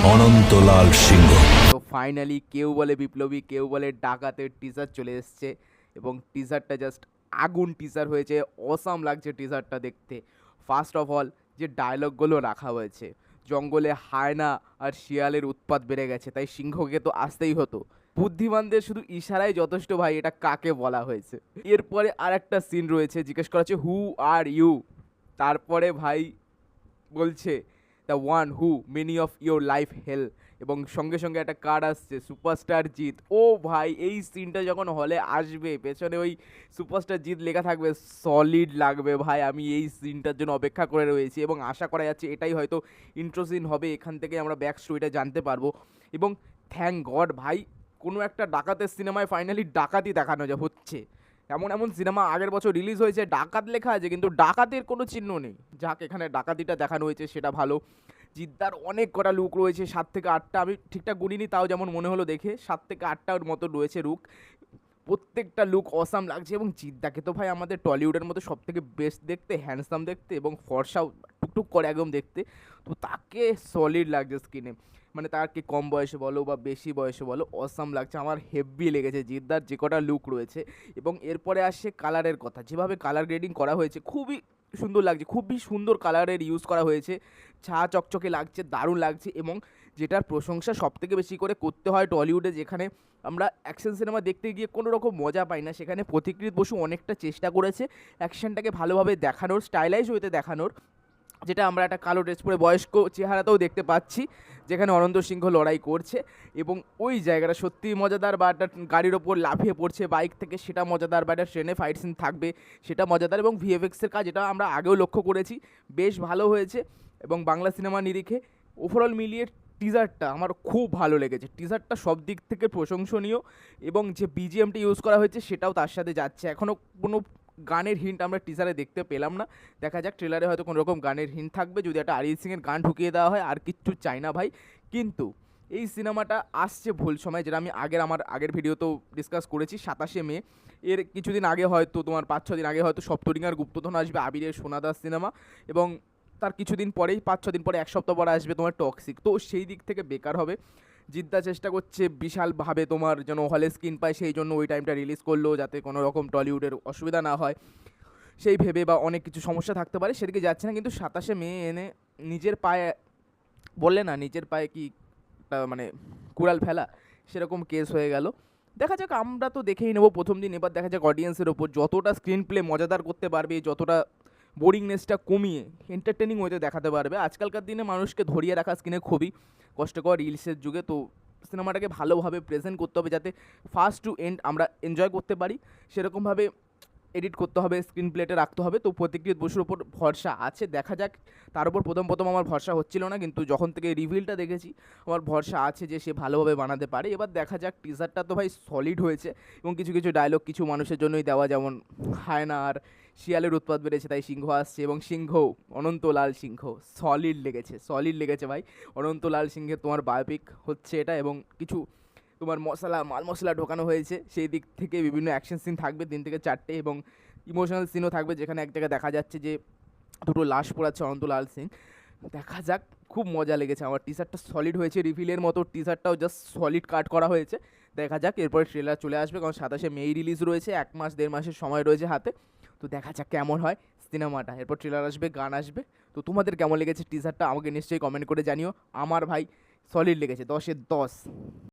অনন্তলাল সিংহ। তো ফাইনালি কেউ বলে বিপ্লবী, কেউ বলে ডাকাতের টিজার চলে এসছে এবং টিজারটা জাস্ট আগুন টিজার হয়েছে। অসাম লাগছে টিজারটা দেখতে। ফার্স্ট অফ অল যে ডায়লগগুলো রাখা হয়েছে, জঙ্গলে হায়না আর শিয়ালের উৎপাত বেড়ে গেছে, তাই সিংহকে তো আসতেই হতো। বুদ্ধিমানদের শুধু ইশারাই যথেষ্ট ভাই, এটা কাকে বলা হয়েছে। এরপরে আর একটা সিন রয়েছে, জিজ্ঞেস করা হচ্ছে হু আর ইউ, তারপরে ভাই বলছে the one who many of your life hell, এবং সঙ্গে সঙ্গে একটা কার্ড আসছে সুপারস্টার জিৎ। ও ভাই এই সিনটা যখন হলে আসবে, পেছনে ওই সুপারস্টার জিৎ লেখা থাকবে, সলিড লাগবে ভাই। আমি এই সিনটার জন্য অপেক্ষা করে রয়েছি এবং আশা করা যাচ্ছে এটাই হয়তো ইন্ট্রো সিন হবে, এখান থেকে আমরা ব্যাক স্টোরিটা জানতে পারবো। এবং থ্যাংক গড ভাই, কোনো একটা ডাকাতের সিনেমায় ফাইনালি ডাকাতি দেখানো হচ্ছে। এমন এমন সিনেমা আগের বছর রিলিজ হয়েছে ডাকাত লেখা আছে কিন্তু ডাকাতের কোনো চিহ্ন নেই। যাক, এখানে ডাকাতিটা দেখানো হয়েছে, সেটা ভালো। জিদ্দার অনেক কটা লুক রয়েছে, 7 থেকে 8টা, আমি ঠিকঠাক গুনিনি, তাও যেমন মনে হলো দেখে 7 থেকে 8টার মতো রয়েছে লুক। প্রত্যেকটা লুক অসাম লাগছে এবং জিদ্দাকে তো ভাই আমাদের টলিউডের মধ্যে সব থেকে বেস্ট দেখতে, হ্যান্ডসাম দেখতে এবং ফর্সাও টুকটুক করে একদম দেখতে। তো তাকে সলিড লাগছে স্ক্রিনে, মানে তাকে কম বয়সে বলো বা বেশি বয়সে বলো, অসাম লাগছে। আমার হেভি লেগেছে জিদ্দার যে কটা লুক রয়েছে। এবং এরপরে আসছে কালারের কথা, যেভাবে কালার গ্রেডিং করা হয়েছে খুবই সুন্দর লাগছে, খুবই সুন্দর কালারের ইউজ করা হয়েছে, ছা চকচকে লাগছে, দারুণ লাগছে। এবং যেটার প্রশংসা সবথেকে বেশি করে করতে হয় টলিউডে, যেখানে আমরা অ্যাকশন সিনেমা দেখতে গিয়ে কোনো রকম মজা পাই না, সেখানে পথিকৃৎ বসু অনেকটা চেষ্টা করেছে অ্যাকশনটাকে ভালোভাবে দেখানোর, স্টাইলাইজ হইতে দেখানোর, যেটা আমরা একটা কালো ড্রেস পরে বয়স্ক চেহারাতেও দেখতে পাচ্ছি, যেখানে অনন্ত সিংহ লড়াই করছে। এবং ওই জায়গাটা সত্যিই মজাদার, বা একটা গাড়ির ওপর লাফিয়ে পড়ছে বাইক থেকে, সেটা মজাদার, বা একটা ট্রেনে ফাইট সিন থাকবে, সেটা মজাদার। এবং ভিএফএক্সের কাজ, এটা আমরা আগেও লক্ষ্য করেছি, বেশ ভালো হয়েছে। এবং বাংলা সিনেমা নিরিখে ওভারঅল মিলিয়ে টিজারটা আমার খুব ভালো লেগেছে। টিজারটা সব দিক থেকে প্রশংসনীয় এবং যে বিজিএমটা ইউজ করা হয়েছে সেটাও তার সাথে যাচ্ছে। এখনও কোনো গানের হিন্ট আমরা টিজারে দেখতে পেলাম না, দেখা যাক ট্রেলারে হয়তো কোনো রকম গানের হিন্ট থাকবে, যদি একটা অরিজিৎ সিংয়ের গান ঢুকিয়ে দেওয়া হয়, আর কিচ্ছু চাই না ভাই। কিন্তু এই সিনেমাটা আসছে ভুল সময়, যেটা আমি আমার আগের ভিডিওতেও ডিসকাস করেছি। 27শে মে, এর কিছুদিন আগে হয়তো তোমার 5-6 দিন আগে হয়তো সপ্তরিঙার গুপ্তধন আসবে, আবিরের সোনাদাস সিনেমা, এবং তার কিছুদিন পরেই 5-6 দিন পরে, এক সপ্তাহ পরে আসবে তোমার টক্সিক। তো সেই দিক থেকে বেকার হবে। জিদ্দা চেষ্টা করছে বিশালভাবে তোমার যেন হলে স্ক্রিন পায়, সেই জন্য ওই টাইমটা রিলিজ করলো, যাতে কোনো রকম টলিউডের অসুবিধা না হয় সেই ভেবে, বা অনেক কিছু সমস্যা থাকতে পারে, সেদিকে যাচ্ছে না। কিন্তু 27শে মে এনে নিজের পায়ে, বললে না নিজের পায়ে কি মানে কুড়াল ফেলা, সেরকম কেস হয়ে গেল। দেখা যাক, আমরা তো দেখেই নেবো প্রথম দিন, এবার দেখা যাক অডিয়েন্সের ওপর যতটা স্ক্রিন প্লে মজাদার করতে পারবে, যতটা বোরিংনেসটা কমিয়ে এন্টারটেনিং ওয়েতে দেখাতে পারবে। আজকালকার দিনে মানুষকে ধরিয়ে রাখা স্ক্রিনে খুবই কষ্টকর রিলসের যুগে, তো সিনেমাটাকে ভালোভাবে প্রেজেন্ট করতে হবে যাতে ফার্স্ট টু এন্ড আমরা এনজয় করতে পারি, সেরকমভাবে এডিট করতে হবে, স্ক্রিন প্লেটে রাখতে হবে। তো প্রতিকৃত বসুর ওপর ভরসা আছে, দেখা যাক। তার উপর প্রথম আমার ভরসা হচ্ছিল না, কিন্তু যখন থেকে রিভিলটা দেখেছি আমার ভরসা আছে যে সে ভালোভাবে বানাতে পারে। এবার দেখা যাক, টিজারটা তো ভাই সলিড হয়েছে এবং কিছু কিছু ডায়লগ কিছু মানুষের জন্যই দেওয়া, যেমন হায়না আর শিয়ালের উৎপাত বেড়েছে তাই সিংহ আসছে, এবং সিংহ অনন্তলাল সিংহ, সলিড লেগেছে ভাই। অনন্তলাল সিংহের তোমার বায়োপিক হচ্ছে এটা, এবং কিছু তোমার মাল মশলা ঢোকানো হয়েছে, সেই দিক থেকে বিভিন্ন অ্যাকশন সিন থাকবে 3 থেকে 4টে, এবং ইমোশনাল সিনও থাকবে, যেখানে এক জায়গায় দেখা যাচ্ছে যে দুটো লাশ পড়াচ্ছে অনন্তলাল সিং। দেখা যাক, খুব মজা লেগেছে আমার। টিজারটা সলিড হয়েছে, রিভিলের মতো টিজারটাও জাস্ট সলিড কাট করা হয়েছে। দেখা যাক, এরপরে ট্রেলার চলে আসবে, কারণ 27শে মে রিলিজ রয়েছে, 1-1.5 মাসের সময় রয়েছে হাতে। তো দেখা যাক কেমন হয় সিনেমাটা, এরপর ট্রেলার আসবে, গান আসবে। তো তোমাদের কেমন লেগেছে টিজারটা আমাকে নিশ্চয়ই কমেন্ট করে জানিও। আমার ভাই সলিড লেগেছে, 10-এর 10।